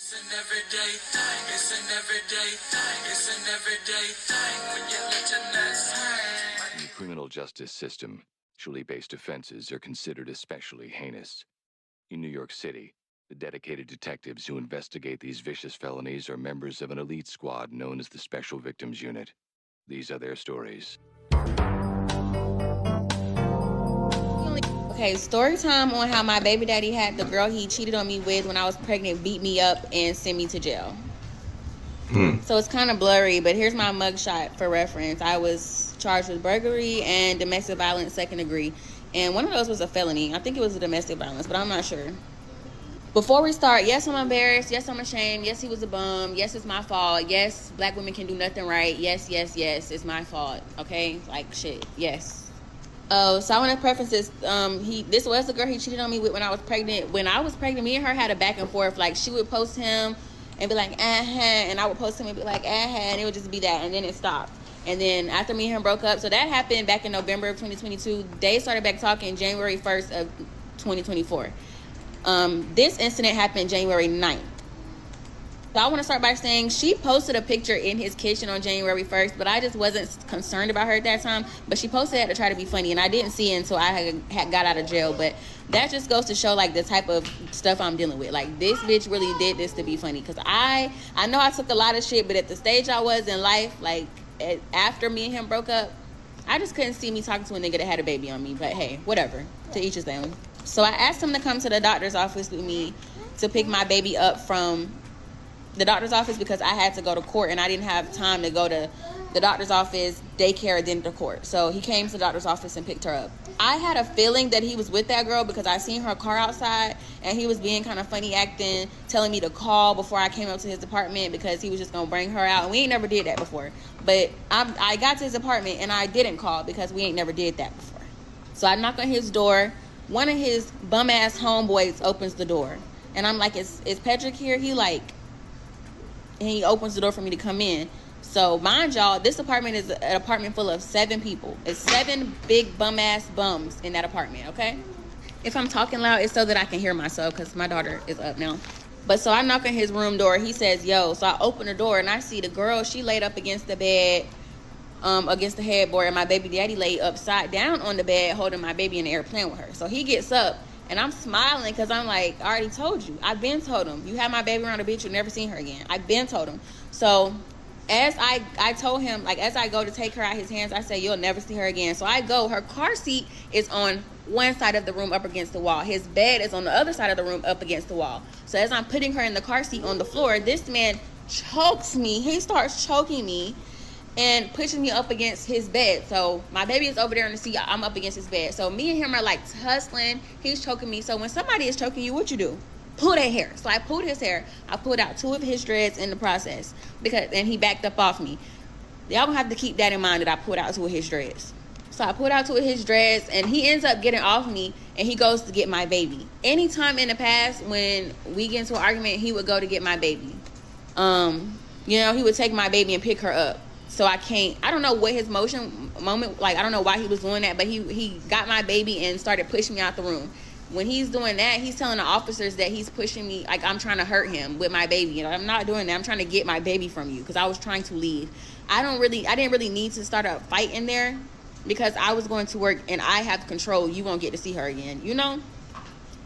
It's an everyday thing. It's an everyday thing. It's an everyday thing when you let your nuts hang. In the criminal justice system, sexually-based offenses are considered especially heinous. In New York City, the dedicated detectives who investigate these vicious felonies are members of an elite squad known as the Special Victims Unit. These are their stories. Okay, story time on how my baby daddy had the girl he cheated on me with when I was pregnant beat me up and send me to jail. So it's kind of blurry, but here's my mugshot for reference. I was charged with burglary and domestic violence 2nd degree, and one of those was a felony. I think it was a domestic violence, but I'm not sure. Before we start, yes, I'm embarrassed. Yes, I'm ashamed. Yes, he was a bum. Yes, it's my fault. Yes, black women can do nothing right. Yes, it's my fault. Okay, like shit. Yes. Oh, so I want to preface this. This was the girl he cheated on me with when I was pregnant. When I was pregnant, me and her had a back and forth. Like, she would post him and be like, and I would post him and be like, and it would just be that, and then it stopped. And then after me and him broke up, so that happened back in November of 2022. They started back talking January 1st of 2024. This incident happened January 9th. So I want to start by saying she posted a picture in his kitchen on January 1st, but I just wasn't concerned about her at that time. But she posted that to try to be funny, and I didn't see it until I had got out of jail. But that just goes to show, like, the type of stuff I'm dealing with. Like, this bitch really did this to be funny. Because I know I took a lot of shit, but at the stage I was in life, like, after me and him broke up, I just couldn't see me talking to a nigga that had a baby on me. But hey, whatever. To each his own. So I asked him to come to the doctor's office with me to pick my baby up from the doctor's office because I had to go to court and I didn't have time to go to the doctor's office, daycare, then to court. So he came to the doctor's office and picked her up. I had a feeling that he was with that girl because I seen her car outside and he was being kind of funny acting, telling me to call before I came up to his apartment because he was just gonna bring her out. And we ain't never did that before. But I got to his apartment and I didn't call because we ain't never did that before. So I knock on his door. One of his bum ass homeboys opens the door. And I'm like, is Patrick here? And he opens the door for me to come in. So mind y'all, this apartment is an apartment full of 7 people. It's 7 big bum ass bums in that apartment, okay? If I'm talking loud, it's so that I can hear myself because my daughter is up now. But so I knock on his room door. He says, yo. So I open the door and I see the girl. She laid up against the bed, against the headboard. And my baby daddy laid upside down on the bed holding my baby in the air playing with her. So he gets up. And I'm smiling because I'm like, I already told you. I've been told him. You have my baby around a bitch, you'll never see her again. I've been told him. So as I told him, like, as I go to take her out his hands, I say, you'll never see her again. So I go. Her car seat is on one side of the room up against the wall. His bed is on the other side of the room up against the wall. So as I'm putting her in the car seat on the floor, this man chokes me. He starts choking me and pushes me up against his bed. So my baby is over there in the seat. I'm up against his bed. So me and him are like tussling. He's choking me. So when somebody is choking you, what you do? Pull their hair. So I pulled his hair. I pulled out 2 of his dreads in the process and he backed up off me. Y'all gonna have to keep that in mind that I pulled out 2 of his dreads. So I pulled out 2 of his dreads and he ends up getting off me and he goes to get my baby. Anytime in the past when we get into an argument, he would go to get my baby. He would take my baby and pick her up. So I don't know what his moment, like, I don't know why he was doing that, but he got my baby and started pushing me out the room. When he's doing that, he's telling the officers that he's pushing me, like I'm trying to hurt him with my baby. I'm not doing that. I'm trying to get my baby from you because I was trying to leave. I didn't really need to start a fight in there because I was going to work and I have control. You won't get to see her again,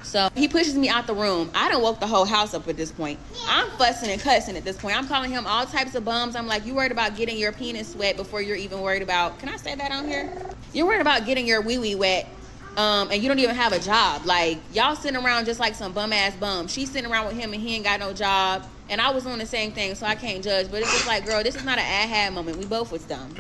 So he pushes me out the room. I done woke the whole house up at this point. I'm fussing and cussing at this point. I'm calling him all types of bums. I'm like, you worried about getting your penis wet before you're even worried about, can I say that on here? You're worried about getting your wee-wee wet, and you don't even have a job. Like, y'all sitting around just like some bum-ass bums. She's sitting around with him and he ain't got no job. And I was doing the same thing, so I can't judge. But it's just like, girl, this is not an aha moment. We both was dumb,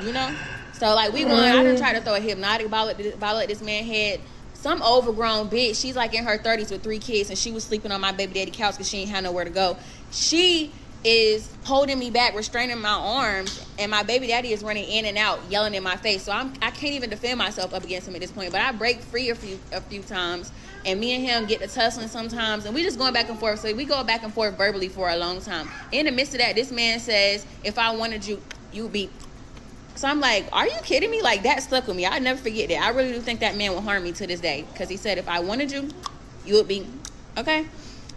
So, like, we won. I done tried to throw a hypnotic bottle at this man's head. Some overgrown bitch, she's like in her 30s with 3 kids, and she was sleeping on my baby daddy couch because she ain't had nowhere to go. She is holding me back, restraining my arms, and my baby daddy is running in and out, yelling in my face. So I can't even defend myself up against him at this point. But I break free a few times, and me and him get to tussling sometimes, and we just going back and forth. So we go back and forth verbally for a long time. In the midst of that, this man says, if I wanted you, you'd be... So I'm like, are you kidding me? Like, that stuck with me. I'll never forget that. I really do think that man will harm me to this day. Because he said, if I wanted you, you would be... Okay?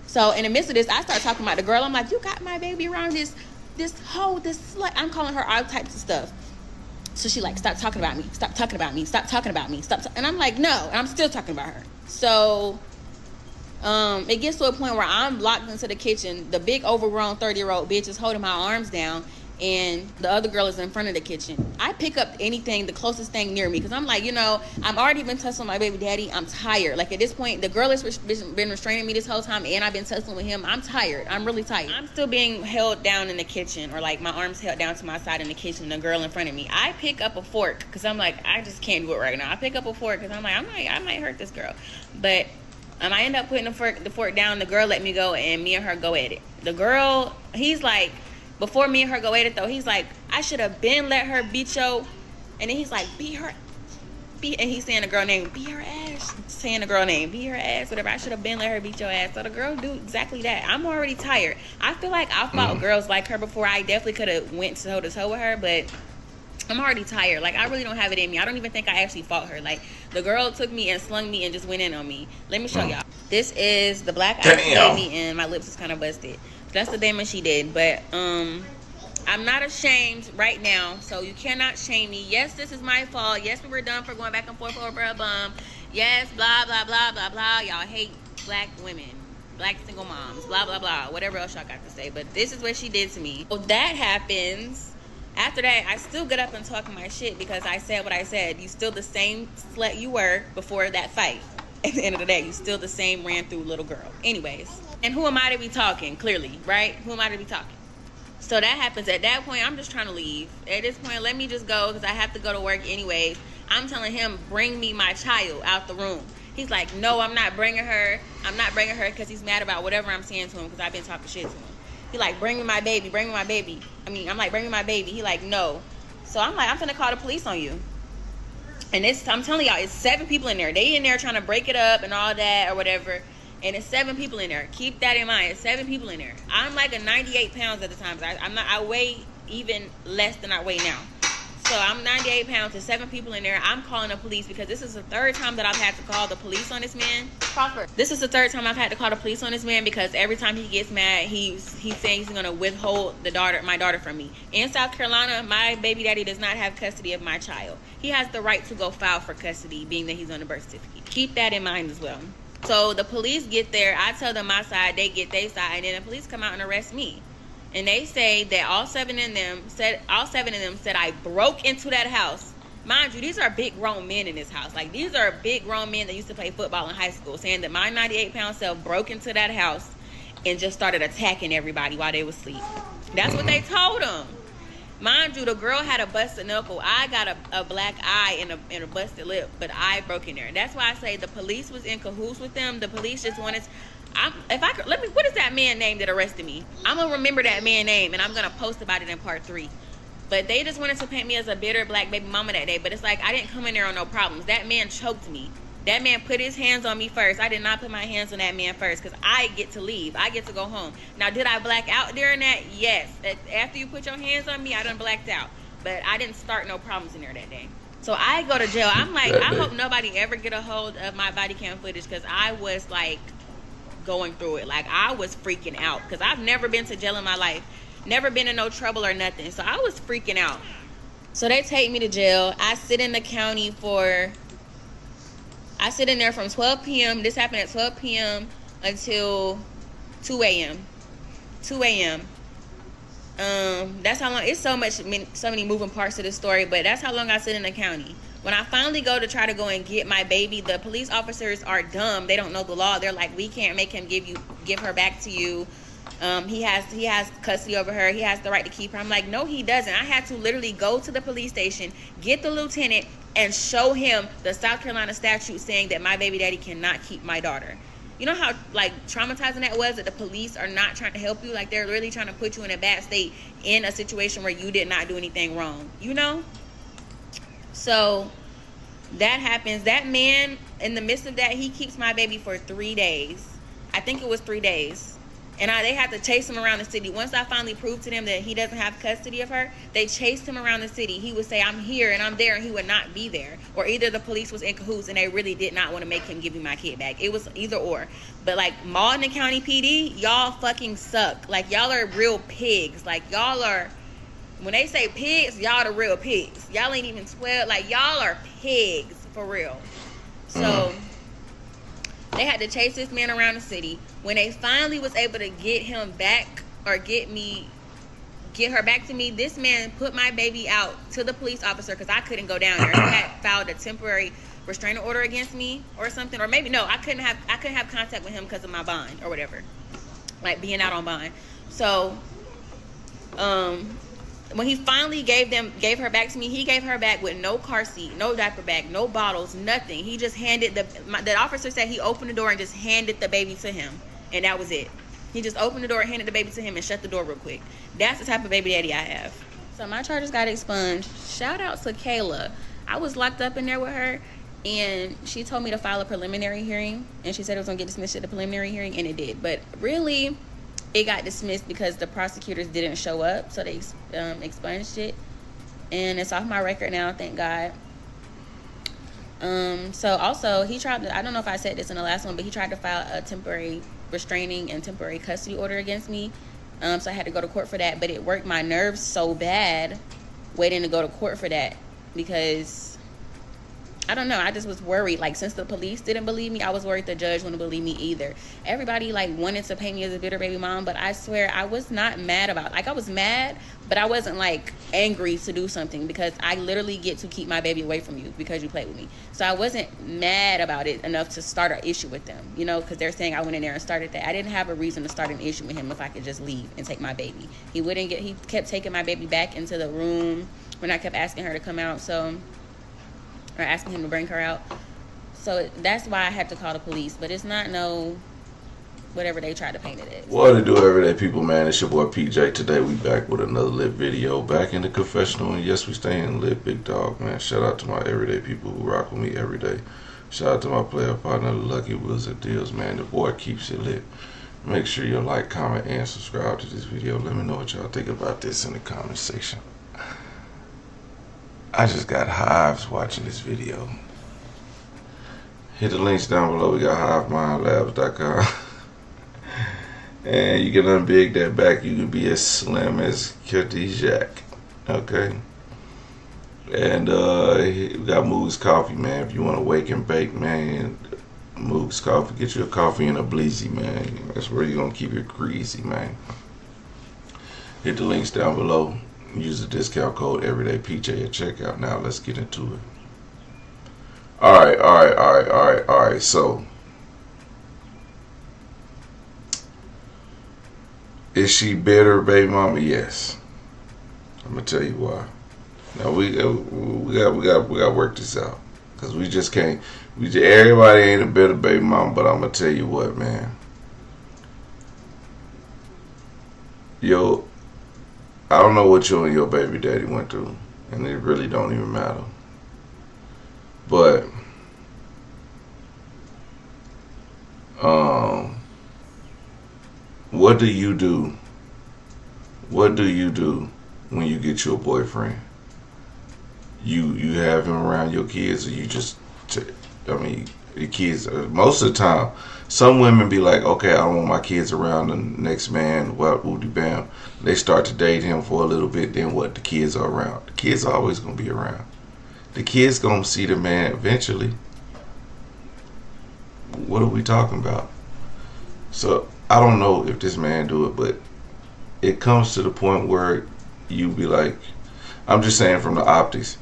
So in the midst of this, I start talking about the girl. I'm like, you got my baby around this slut. I'm calling her all types of stuff. So she like, stop talking about me. Stop talking about me. Stop talking about me. And I'm like, no. And I'm still talking about her. So it gets to a point where I'm locked into the kitchen. The big overgrown 30-year-old bitch is holding my arms down, and the other girl is in front of the kitchen. I pick up anything, the closest thing near me, because I'm like, I've already been tussling with my baby daddy. I'm tired. Like, at this point, the girl has been restraining me this whole time, and I've been tussling with him. I'm tired. I'm really tired. I'm still being held down in the kitchen, or like my arms held down to my side in the kitchen, the girl in front of me. I pick up a fork, because I'm like, I just can't do it right now. I pick up a fork, because I'm like, I might hurt this girl. But I end up putting the fork down. The girl let me go, and me and her go at it. The girl, he's like, before me and her go at it though, he's like, I should have been let her beat yo. And then he's like, and he's saying the girl name, beat her ass. Saying the girl name, beat her ass, whatever. I should have been let her beat your ass. So the girl do exactly that. I'm already tired. I feel like I fought girls like her before. I definitely could have went toe to toe with her, but I'm already tired. Like, I really don't have it in me. I don't even think I actually fought her. Like, the girl took me and slung me and just went in on me. Let me show y'all. This is the black eye she gave me, and my lips is kind of busted. That's the damage she did. But I'm not ashamed right now, so you cannot shame me. Yes, this is my fault. Yes, we were done for going back and forth over a bum. Yes, blah blah blah blah blah. Y'all hate black women, black single moms, blah blah blah, whatever else y'all got to say. But this is what she did to me. So that happens. After that, I still get up and talk my shit because I said what I said. You still the same slut you were before that fight. At the end of the day, you still the same ran through little girl. Anyways, and who am I to be talking? Clearly, right? Who am I to be talking? So that happens. At that point, I'm just trying to leave. At this point, let me just go because I have to go to work anyways. I'm telling him, bring me my child out the room. He's like, no, I'm not bringing her. I'm not bringing her because he's mad about whatever I'm saying to him because I've been talking shit to him. He like, bring me my baby, bring me my baby. I'm like, bring me my baby. He like, no. So I'm like, I'm finna call the police on you. And I'm telling y'all, it's 7 people in there. They in there trying to break it up and all that or whatever. And it's 7 people in there. Keep that in mind. It's 7 people in there. I'm like a 98 pounds at the time. I weigh even less than I weigh now. So I'm 98 pounds. There's 7 people in there. I'm calling the police because this is the 3rd time that I've had to call the police on this man. Proper. This is the 3rd time I've had to call the police on this man because every time he gets mad, he's saying he's gonna withhold my daughter from me. In South Carolina, my baby daddy does not have custody of my child. He has the right to go file for custody, being that he's on the birth certificate. Keep that in mind as well. So the police get there. I tell them my side. They get their side, and then the police come out and arrest me. And they say that all seven of them said I broke into that house. Mind you, these are big grown men in this house. Like, these are big grown men that used to play football in high school, saying that my 98-pound self broke into that house and just started attacking everybody while they was asleep. That's what they told them. Mind you, the girl had a busted knuckle. I got a black eye and a busted lip, but I broke in there. That's why I say the police was in cahoots with them. The police just wanted. What is that man name that arrested me? I'm gonna remember that man name and I'm gonna post about it in part 3. But they just wanted to paint me as a bitter black baby mama that day. But it's like, I didn't come in there on no problems. That man choked me. That man put his hands on me first. I did not put my hands on that man first because I get to leave. I get to go home. Now, did I black out during that? Yes. After you put your hands on me, I done blacked out. But I didn't start no problems in there that day. So I go to jail. I'm like, I hope nobody ever get a hold of my body cam footage because I was like going through it. Like, I was freaking out because I've never been to jail in my life. Never been in no trouble or nothing. So I was freaking out. So they take me to jail. I sit in the county I sit in there from 12 p.m. This happened at 12 p.m. until 2 a.m. 2 a.m. That's how long. It's so many moving parts to this story, but that's how long I sit in the county. When I finally go to try to go and get my baby, the police officers are dumb. They don't know the law. They're like, we can't make him give her back to you. He has custody over her. He has the right to keep her. I'm like, no, he doesn't. I had to literally go to the police station, get the lieutenant, and show him the South Carolina statute saying that my baby daddy cannot keep my daughter. You know how like traumatizing that was, that the police are not trying to help you? Like, they're really trying to put you in a bad state in a situation where you did not do anything wrong, you know? So that happens. That man, in the midst of that, he keeps my baby for 3 days. I think it was 3 days. And they had to chase him around the city. Once I finally proved to them that he doesn't have custody of her, they chased him around the city. He would say, I'm here and I'm there, and he would not be there. Or either the police was in cahoots and they really did not want to make him give me my kid back. It was either or. But like Malden County PD, y'all fucking suck. Like y'all are real pigs. Like y'all are, when they say pigs, y'all the real pigs. Y'all ain't even 12. Like y'all are pigs for real. So they had to chase this man around the city. When they finally was able to get him back, or get her back to me, this man put my baby out to the police officer because I couldn't go down there. He had filed a temporary restraining order against me or something, or maybe no, I couldn't have contact with him because of my bond or whatever, like being out on bond. So when he finally gave her back to me, he gave her back with no car seat, no diaper bag, no bottles, nothing. He just handed the officer said he opened the door and just handed the baby to him, and that was it. He just opened the door, handed the baby to him, and shut the door real quick. That's the type of baby daddy I have. So my charges got expunged. Shout out to Kayla. I was locked up in there with her, and she told me to file a preliminary hearing, and she said it was going to get dismissed at the preliminary hearing, and it did. But really, it got dismissed because the prosecutors didn't show up, so they expunged it. And it's off my record now, thank God. So also, he tried to, I don't know if I said this in the last one, but he tried to file a temporary restraining and temporary custody order against me. So I had to go to court for that, but it worked my nerves so bad waiting to go to court for that, because I don't know, I just was worried. Like, since the police didn't believe me, I was worried the judge wouldn't believe me either. Everybody like wanted to paint me as a bitter baby mom, but I swear I was not mad about it. Like, I was mad, but I wasn't like angry to do something, because I literally get to keep my baby away from you because you played with me. So I wasn't mad about it enough to start an issue with them, you know, because they're saying I went in there and started that. I didn't have a reason to start an issue with him if I could just leave and take my baby. He kept taking my baby back into the room when I kept asking her to come out, or asking him to bring her out. So that's why I had to call the police. But it's not no whatever they try to paint it as. What to do, everyday people, man? It's your boy PJ. Today we back with another lit video. Back in the confessional, and yes, we staying lit, big dog, man. Shout out to my everyday people who rock with me every day. Shout out to my player partner, the Lucky Wizard Deals, man. The boy keeps it lit. Make sure you like, comment, and subscribe to this video. Let me know what y'all think about this in the comment section. I just got hives watching this video. Hit the links down below. We got HiveMindLabs.com. And you can unbig that back. You can be as slim as Cashapp. Okay. And we got Moog's Coffee, man. If you want to wake and bake, man, Moog's Coffee. Get you a coffee and a bleezy, man. That's where you're going to keep it greasy, man. Hit the links down below. Use the discount code everydaypj at checkout. Now let's get into it. All right. So, is she bitter, baby mama? Yes. I'm gonna tell you why. Now we got to work this out, because we just can't. Everybody ain't a bitter baby mama, but I'm gonna tell you what, man. I don't know what you and your baby daddy went through, and it really don't even matter. But what do you do? What do you do when you get your boyfriend? You have him around your kids, or you just? The kids. Most of the time, some women be like, okay, I don't want my kids around the next man. Well, woody bam. They start to date him for a little bit. Then what? The kids are around. The kids are always gonna be around. The kids gonna see the man eventually. What are we talking about? So I don't know if this man do it, but it comes to the point where you be like, I'm just saying from the optics,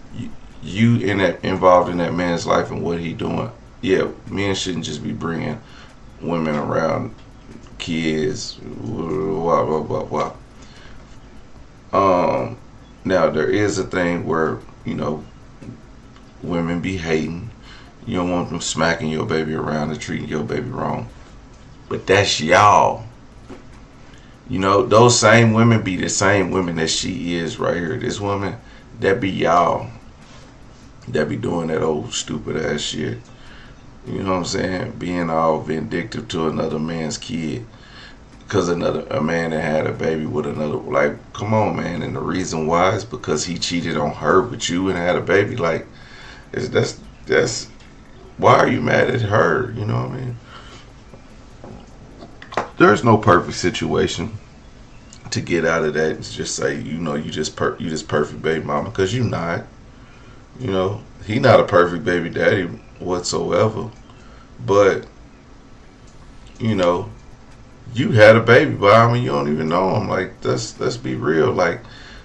you involved in that man's life and what he doing. Yeah, men shouldn't just be bringing women around, kids, blah, blah, blah, blah. Now, there is a thing where, women be hating. You don't want them smacking your baby around and treating your baby wrong. But that's y'all. Those same women be the same women that she is right here. This woman, that be y'all. That be doing that old stupid ass shit. You know what I'm saying? Being all vindictive to another man's kid. because a man that had a baby with another, like, come on, man. And the reason why is because he cheated on her with you and had a baby. Like, that's why are you mad at her? You know what I mean? There's no perfect situation to get out of that and just say, you know, you just perfect baby mama, because you not. You know, he not a perfect baby daddy whatsoever. But, you know, you had a baby, but I mean, you don't even know him. Like, let's be real. Like,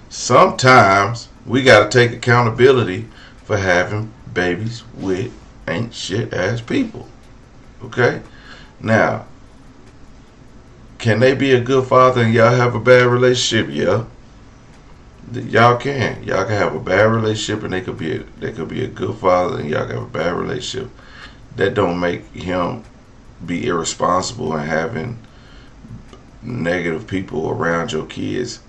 sometimes we got to take accountability for having babies with ain't shit ass people. Okay? Now, can they be a good father and y'all have a bad relationship? Yeah. Y'all can. Y'all can have a bad relationship and they could be a good father and y'all can have a bad relationship. That don't make him be irresponsible and having negative people around your kids.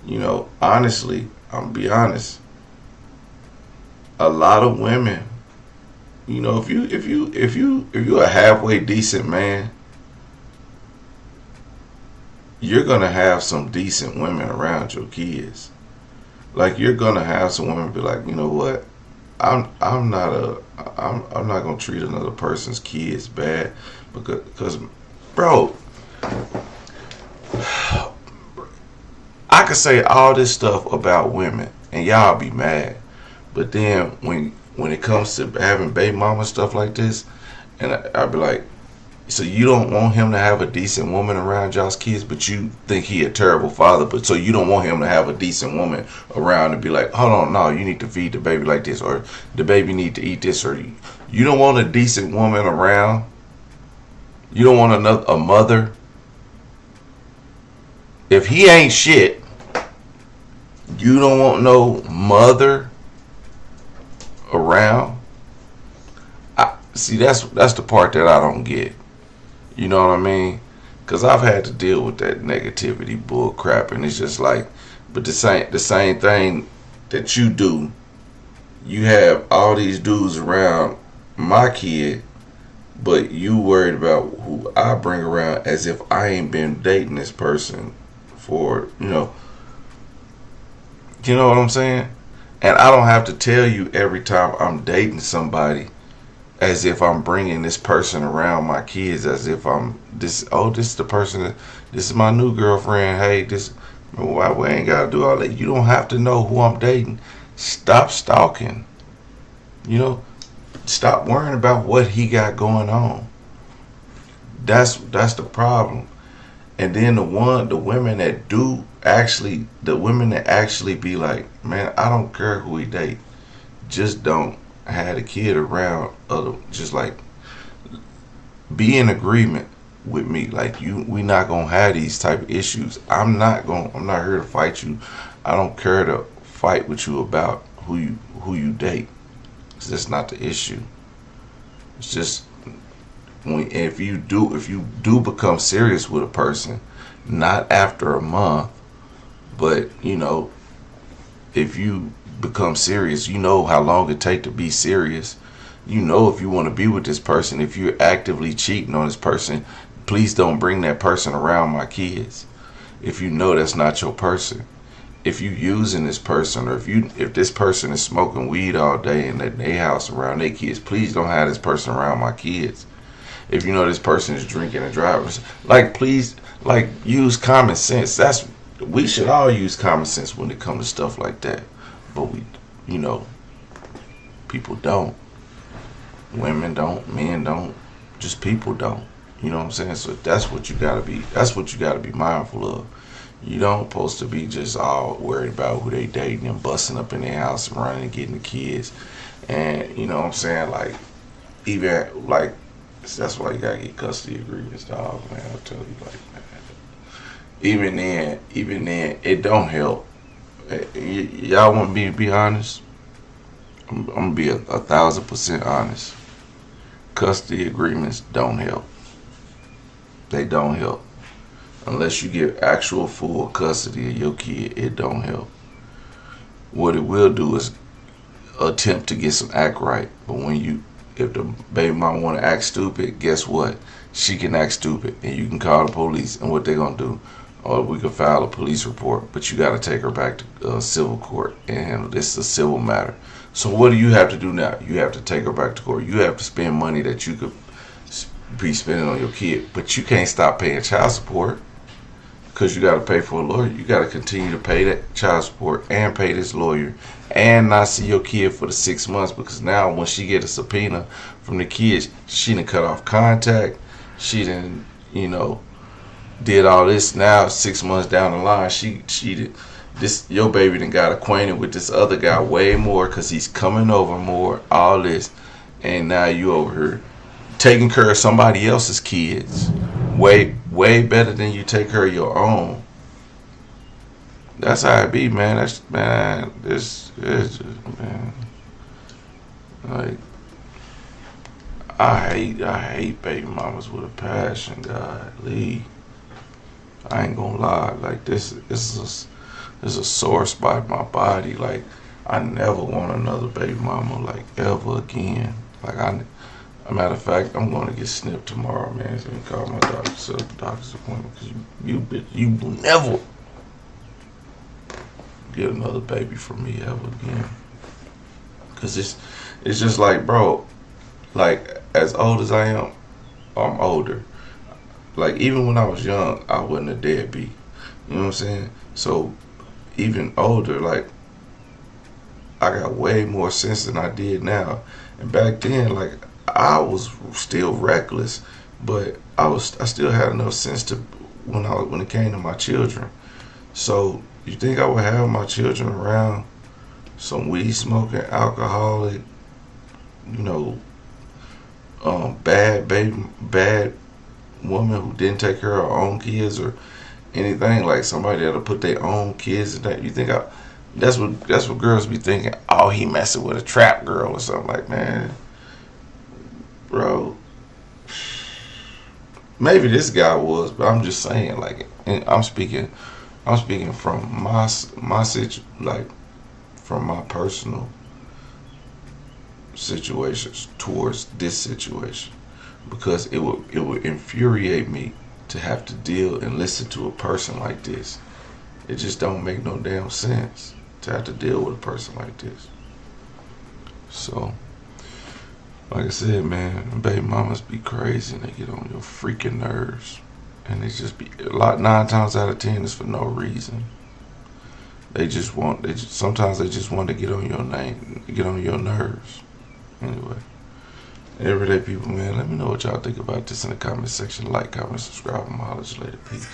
You know, honestly, I'm gonna be honest. A lot of women, you know, if you a halfway decent man, you're gonna have some decent women around your kids. Like, you're gonna have some women be like, you know what? I'm not gonna treat another person's kids bad because bro, I could say all this stuff about women and y'all be mad, but then when it comes to having baby mama stuff like this, and I'd be like, so you don't want him to have a decent woman around y'all's kids, but you think he a terrible father, but so you don't want him to have a decent woman around and be like, hold on, no, you need to feed the baby like this, or the baby need to eat this, or you don't want a decent woman around. You don't want a mother. If he ain't shit, you don't want no mother around. See, that's the part that I don't get. You know what I mean? Because I've had to deal with that negativity bull crap, and it's just like, but the same thing that you do, you have all these dudes around my kid, but you worried about who I bring around as if I ain't been dating this person for, you know what I'm saying? And I don't have to tell you every time I'm dating somebody as if I'm bringing this person around my kids, as if I'm this is the person, this is my new girlfriend, hey, we ain't gotta do all that. You don't have to know who I'm dating. Stop stalking. You know, stop worrying about what he got going on. That's the problem. And then the women that actually be like, man, I don't care who he date, just don't had a kid around, just like, be in agreement with me. Like, we not gonna have these type of issues. I'm not here to fight you. I don't care to fight with you about who you date. It's just not the issue. It's just if you do become serious with a person, not after a month, but you know, if you become serious, you know how long it take to be serious. You know, if you want to be with this person, if you're actively cheating on this person, please don't bring that person around my kids. If you know that's not your person, if you using this person, or if this person is smoking weed all day and at their house around their kids, please don't have this person around my kids. If you know this person is drinking and driving, like, please, like, use common sense. We should all use common sense when it comes to stuff like that. But people don't. Women don't, men don't, just people don't. You know what I'm saying? So that's what you gotta be mindful of. You don't supposed to be just all worried about who they dating and busting up in their house and running and getting the kids. And you know what I'm saying? Like, even like, that's why you gotta get custody agreements, dog, man. I'll tell you, like, man. Even then, it don't help. Y'all want me to be honest? I'm gonna be 1,000% honest. Custody agreements don't help. They don't help. Unless you get actual full custody of your kid, it don't help. What it will do is attempt to get some act right. But when you if the baby mama want to act stupid, guess what? She can act stupid, and you can call the police. And what they gonna do? Or we could file a police report, but you got to take her back to civil court and handle this a civil matter. So what do you have to do now? You have to take her back to court. You have to spend money that you could be spending on your kid, but you can't stop paying child support because you got to pay for a lawyer. You got to continue to pay that child support and pay this lawyer and not see your kid for the 6 months, because now when she get a subpoena from the kids, she done cut off contact. She done, did all this. Now 6 months down the line, your baby done got acquainted with this other guy way more because he's coming over more, all this, and now you over here taking care of somebody else's kids way better than you take care of your own. That's how it be, man. It's just, man. Like, I hate baby mamas with a passion, golly. I ain't gonna lie. Like, this is a sore spot in my body. Like, I never want another baby mama, like, ever again. Like, a matter of fact, I'm going to get snipped tomorrow, man. So you can call my doctor, set up a doctor's appointment, because you will never get another baby from me ever again. Because it's just like, bro, like, as old as I am, I'm older. Like, even when I was young, I wasn't a deadbeat. You know what I'm saying? So, even older, like, I got way more sense than I did now. And back then, like, I was still reckless, but I still had enough sense to when it came to my children. So, you think I would have my children around some weed smoking, alcoholic, bad woman who didn't take care of her own kids or anything, like somebody that'll put their own kids in that? You think that's what girls be thinking? Oh, he messing with a trap girl or something. Like, man, bro, maybe this guy was, but I'm just saying, like, I'm speaking from my like, from my personal situations towards this situation, because it would infuriate me to have to deal and listen to a person like this. It just don't make no damn sense to have to deal with a person like this. So, like I said, man, baby mamas be crazy and they get on your freaking nerves. And they just be 9 times out of 10 is for no reason. Sometimes they just want to get on your nerves. Anyway, everyday people, man, let me know what y'all think about this in the comment section. Like, comment, subscribe, and holler at you later. Peace.